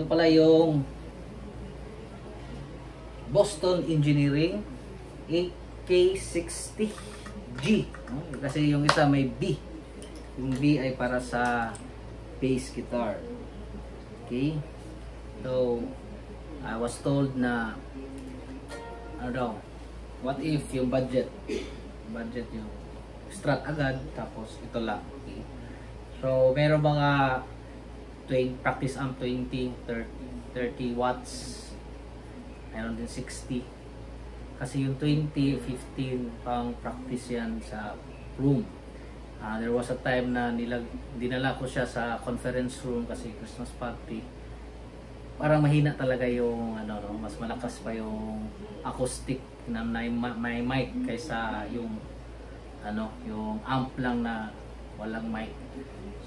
Ito pala yung Boston Engineering AK60G. Kasi yung isa may B. Yung B ay para sa bass guitar. Okay. So, I was told na ano daw, what if yung budget yung Strat agad, tapos ito lang. Okay. So, meron mga practice amp 20, 30 watts. Meron din 60. Kasi yung 20, 15 pang practice yan sa room. There was a time na dinala ko siya sa conference room kasi Christmas party. Parang mahina talaga yung mas malakas pa yung acoustic na may mic kaysa yung yung amp lang na walang mic.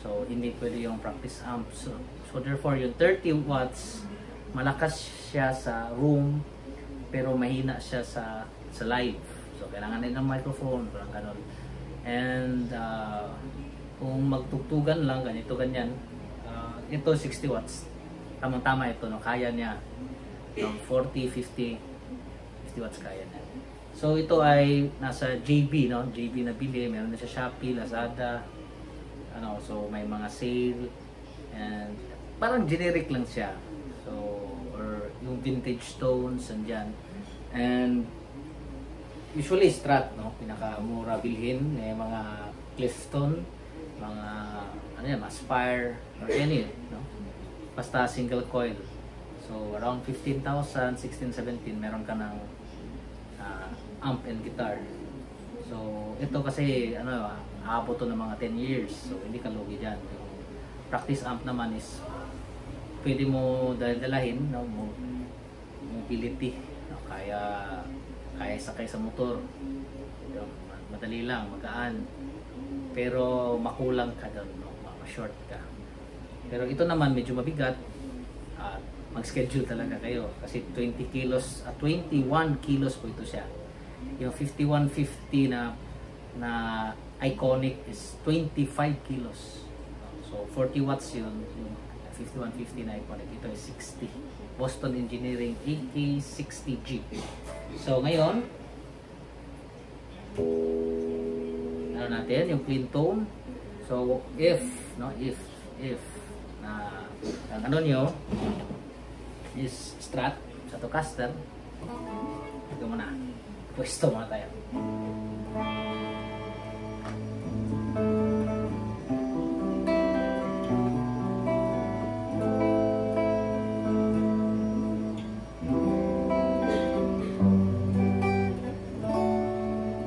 So hindi pwede yung practice amp. So therefore yung 30 watts malakas siya sa room pero mahina siya sa live. So kailangan din ng microphone, parang ganon. And kung magtugtugan lang ganyan, ito 60 watts. Tamang-tama ito, no? Kaya niya. 40, 50 watts kaya niya. So ito ay nasa JB, no? JB na bili, meron na sa Shopee, Lazada. So may mga sale and parang generic lang siya. So or yung vintage tones andyan. And usually Strat, no? Pinakamura bilhin, may mga Clifton, mga Aspire or any, no? Basta single coil. So around 15,000, 16, 17 meron ka ng amp and guitar. So ito kasi aabot to ng mga 10 years. So hindi ka lugi diyan. Yung practice amp naman is pwede mo dalahin, no, mobility, no, kaya sakay sa motor. Madali lang, magaan. Pero makulang ka doon, no, ma-short ka. Pero ito naman medyo mabigat. Mag-schedule talaga kayo kasi 21 kilos po ito siya. Yung 5150 na iconic is 25 kilos. So 40 watts yun. Yung 5150 na iconic, ito is 60. Boston Engineering AK60G. So ngayon natin yung clean tone. So if ang nyo is Strat Stratocaster, ito muna, pwesto muna tayo.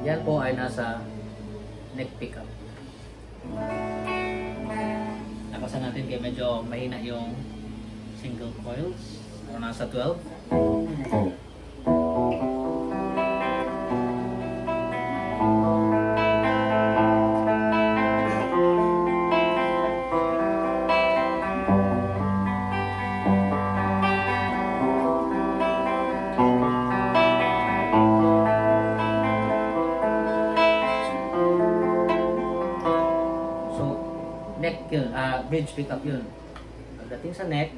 Yan po ay nasa neck pickup. Nakasan natin kaya medyo mahina yung single coils. O nasa 12. Neck yun, bridge pickup yun. Pagdating sa neck,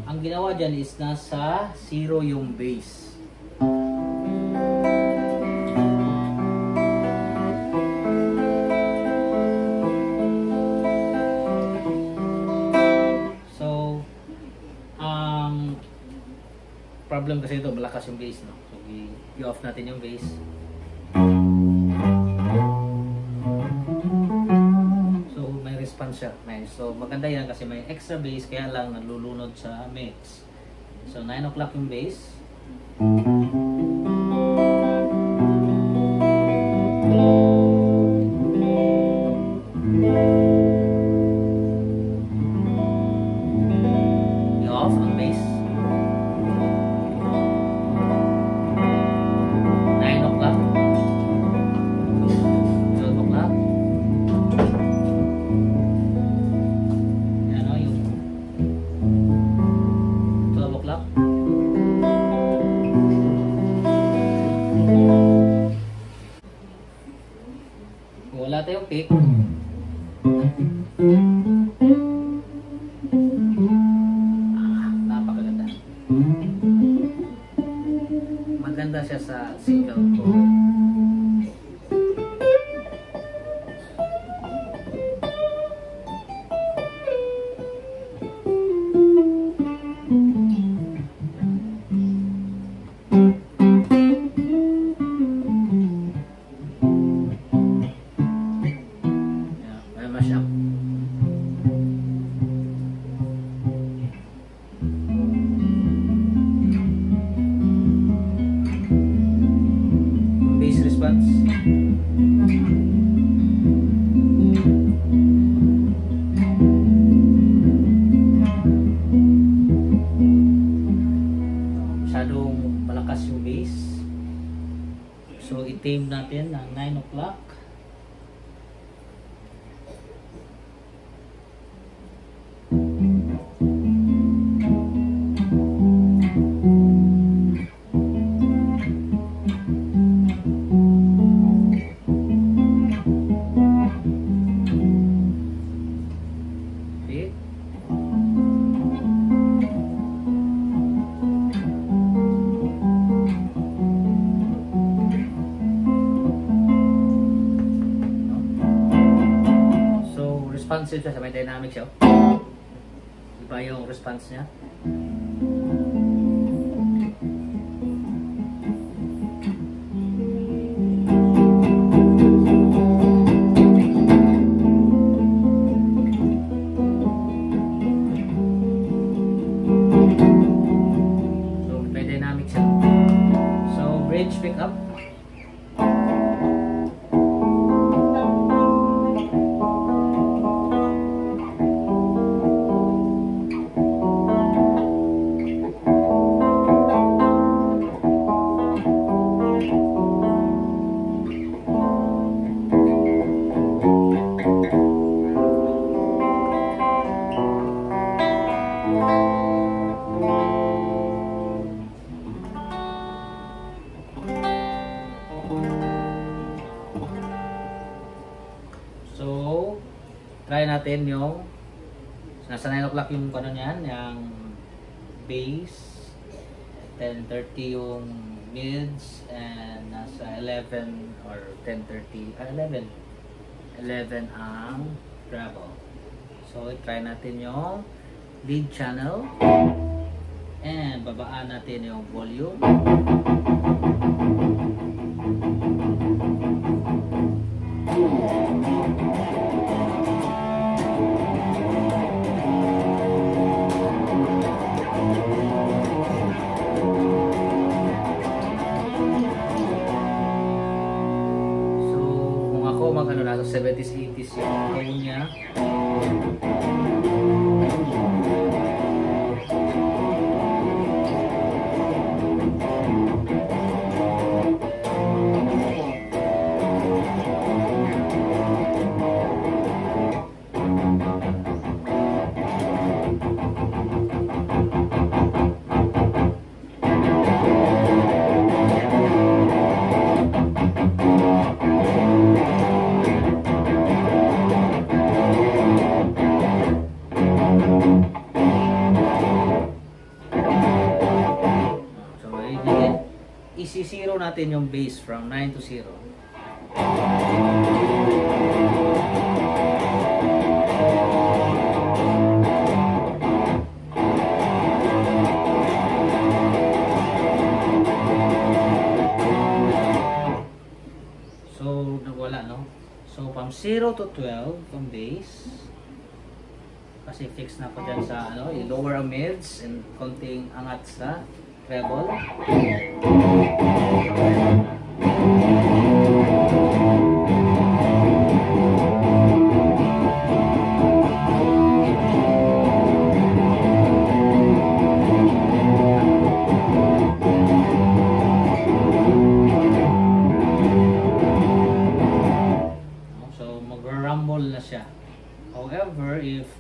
ang ginawa dyan is nasa 0 yung bass. So, problem kasi ito, malakas yung bass, no? So, i-off natin yung bass. So, may response siya. So, maganda yan kasi may extra bass, kaya lang nalulunod sa mix. So, 9 o'clock yung bass. I-off ang bass. 9 o'clock. 12 o'clock. Yan o, yung 12 o'clock. Kung wala tayong pick, napakaganda. Maganda siya sa single chord. Masyadong malakas yung bass. So i-tame natin ng 9 o'clock. Responsive siya sa may dynamics siya. Iba yung response niya. So may dynamics siya. So bridge pickup. So, try natin yung nasa 9 o'clock yung ano niyan, yung bass, 10:30 yung mids, and nasa 11 or 10:30, 11 ang treble. So, try natin yung lead channel and babaan natin yung volume. Mag-ano na, 70s, 80s yung tone niya. Isi-zero natin yung bass from 9 to 0. So, nagwala, no? So, from 0 to 12, yung bass. Kasi fix na ko dyan sa, ano, i-lower ang mids and konting angat sa treble. So mag-rumble na siya. However, if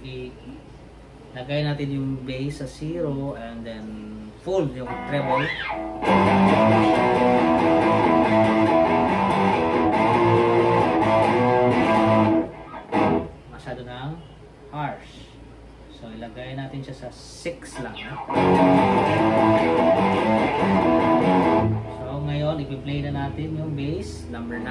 lagay natin yung bass sa 0 and then full yung treble, ilagay natin siya sa 6 lang. So ngayon, ipi-play na natin yung bass number 9.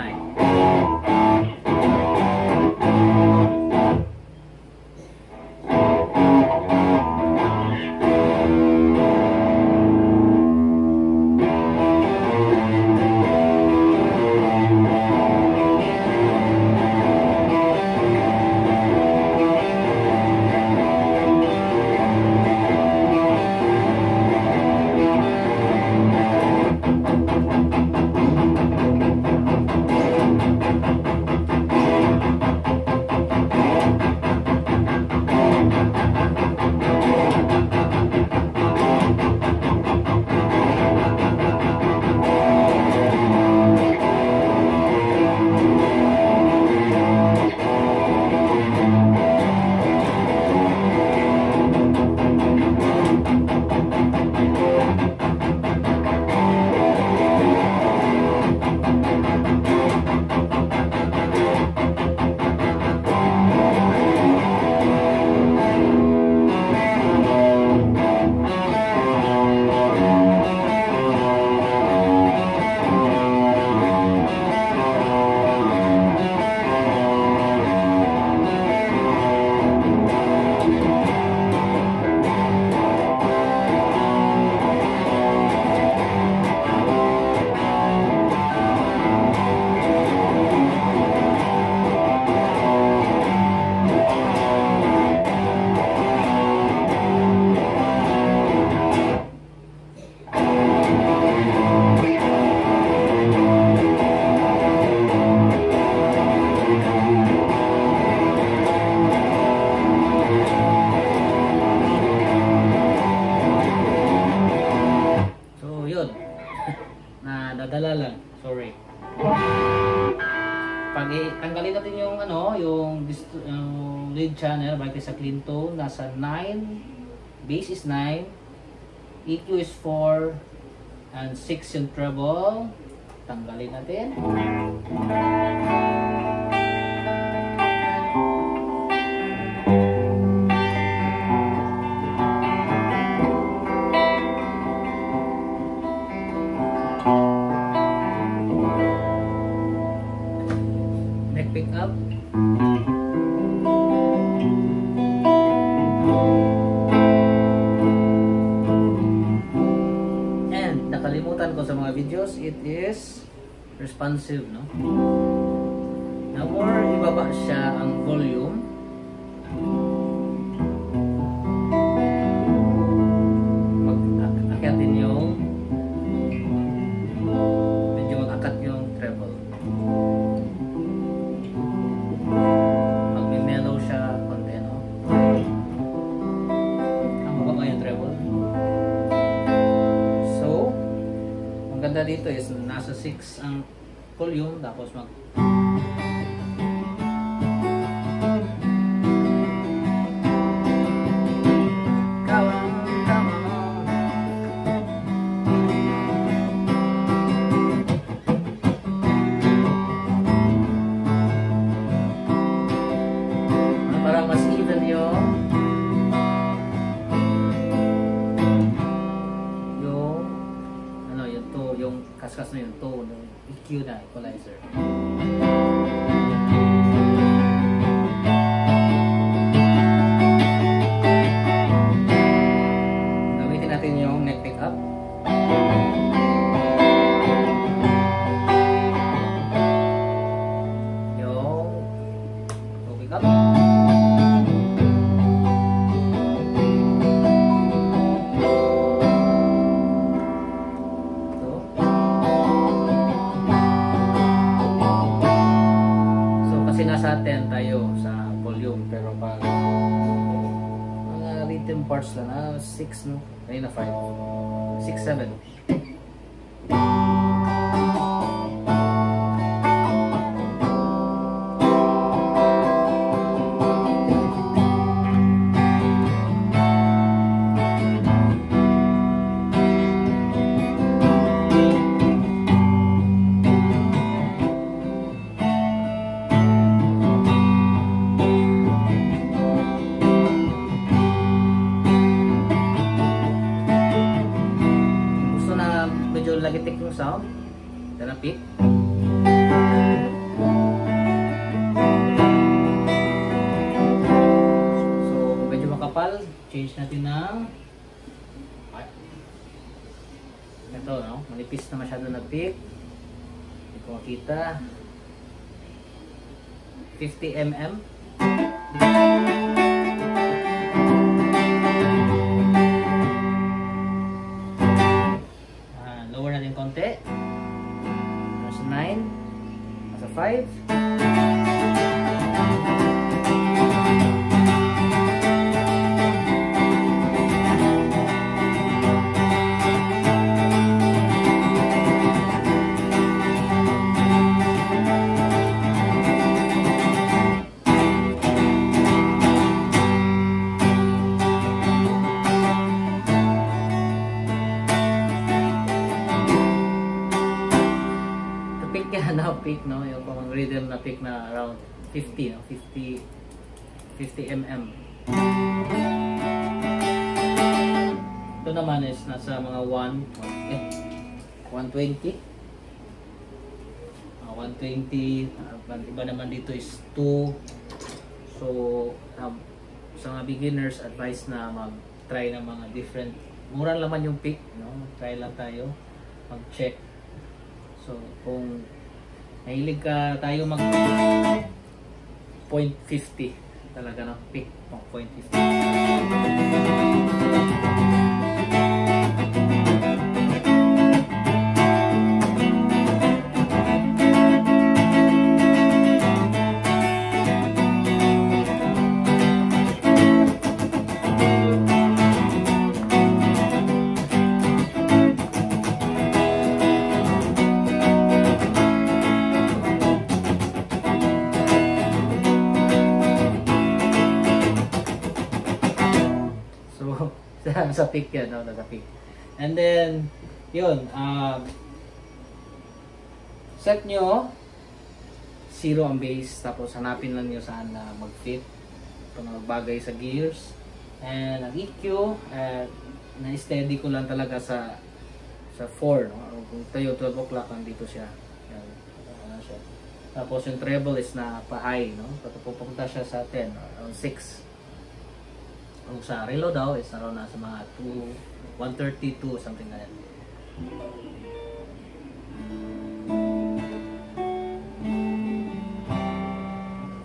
Nadala lang, sorry. Pag tanggalin natin yung yung lead channel balik sa clean tone, nasa 9, bass is 9, EQ is 4, and 6 yung treble. Tanggalin natin. Pick up. And nakalimutan ko sa mga videos, it is responsive, no? Na more ibaba siya ang volume, mag-akyatin yung medyo mag-akat yung treble. Ganda dito is nasa 6 ang volume, tapos mag para mas even yung kaskas na yung tone, yung EQ na equalizer. Gamitin natin yung neck pickup. Yung toe pickup. Nasa 10 tayo sa volume, pero pag mga rhythm parts na 6, no? Kanina 5, 6, 7. change natin ng ito, no? Manipis na masyado na pick. Hindi ko makita. 50 mm. Lower natin konti. Nasa 9. Nasa 5. Pick, no, yung pang rhythm na pick na around 50, no, 50 mm. Ito naman is nasa mga 120. 120. Iba naman dito is 2. So sa mga beginners, advice na mag-try ng mga different. Mura naman yung pick, no? Try lang tayo mag-check. So kung mahilig ka tayo mag 0.50 talaga ng pick, 0.50. Sa pick yan, no? Nasa pick. And then, yun, set nyo 0 ang base, tapos hanapin lang nyo saan na mag-fit kung magbagay sa gears. And ang EQ, na-steady ko lang talaga sa 4, no? Kung tayo 12 o'clock, nandito siya. Yan, siya. Tapos yung treble is na pa-high, no? Pupunta siya sa 10, around 6. Kung sa reload daw is naroon na sa mga 132 something like that.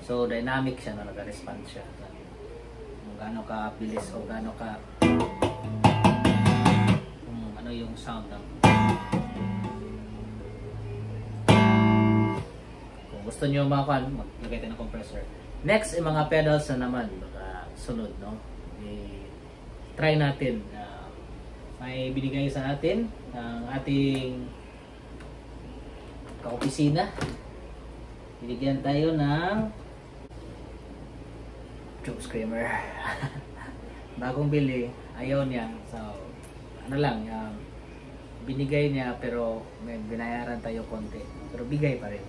So dynamic siya, na nag-respond siya. Kung gaano ka bilis o gaano ka ano yung sound ng. Kung gusto niyo makuha, maglagay tayo ng compressor. Next, yung mga pedals na naman sunod, no? Try natin. May binigay sa atin ng ating kaopisina. Binigyan tayo ng tube screamer. Bagong bili, ayaw niya. So, ano lang, binigay niya pero may binayaran tayo konti. Pero bigay pa rin.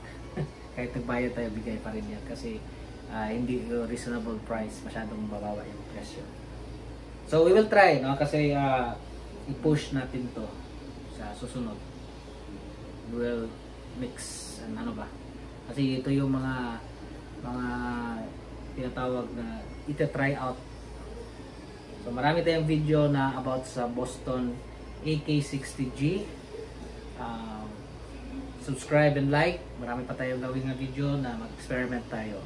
Kahit nagbayad tayo, bigay pa rin yan. Kasi hindi reasonable price, masyadong mababa yung presyo. So we will try, no, kasi i-push natin to sa susunod. We will mix and ano ba, kasi ito yung mga tinatawag na ita-try out. So marami tayong video na about sa Boston AK60G. Subscribe and like, marami pa tayong gawin na video na mag-experiment tayo.